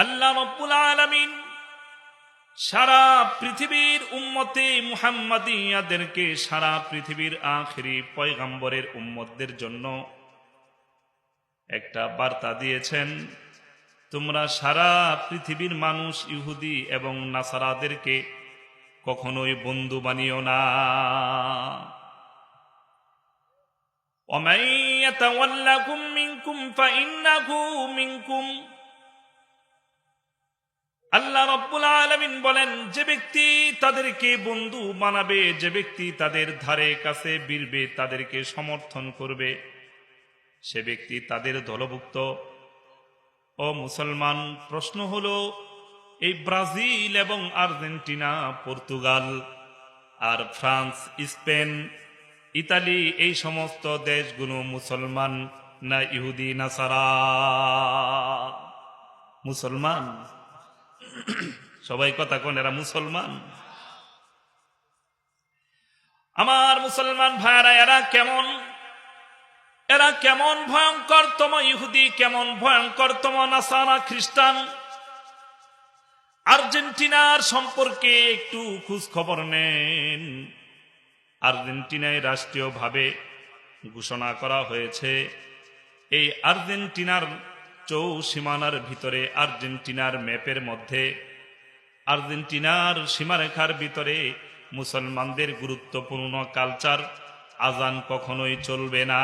আল্লাহ রাব্বুল আলামিন সারা পৃথিবীর উম্মতে মুহাম্মাদিয়াদেরকে সারা পৃথিবীর আখিরি পয়গম্বরের উম্মতদের জন্য একটা বার্তা দিয়েছেন, তোমরা সারা পৃথিবীর মানুষ ইহুদি এবং নাসারাদেরকে কখনোই বন্ধু বানিও না। ওয়ামান ইয়াতাওয়াল্লাকুম মিনকুম ফাইন্নাহু মিনকুম। আল্লাহ রাব্বুল আলামিন বলেন, যে ব্যক্তি তাদেরকে বন্ধু বানাবে, যে ব্যক্তি তাদের ধারে কাছে ভিড়বে, তাদেরকে সমর্থন করবে, সে ব্যক্তি তাদের দলভুক্ত। ও মুসলমান, প্রশ্ন হলো, এই ব্রাজিল এবং আর্জেন্টিনা, পর্তুগাল আর ফ্রান্স, স্পেন, ইতালি, এই সমস্ত দেশগুলো মুসলমান না ইহুদি নাসারা? মুসলমান। সবাই কথা কোন, এরা মুসলমান। আমার মুসলমান ভাইরা, এরা কেমন ভয়ঙ্করতম ইহুদি, কেমন ভয়ঙ্করতম নাসারা, খ্রিস্টান। আর্জেন্টিনার সম্পর্কে একটু খোঁজ খবর নেন। আর্জেন্টিনায় রাষ্ট্রীয়ভাবে ঘোষণা করা হয়েছে, এই আর্জেন্টিনার চৌসীমানার ভিতরে, আর্জেন্টিনার ম্যাপের মধ্যে, আর্জেন্টিনার সীমারেখার ভিতরে মুসলমানদের গুরুত্বপূর্ণ কালচার আজান কখনোই চলবে না।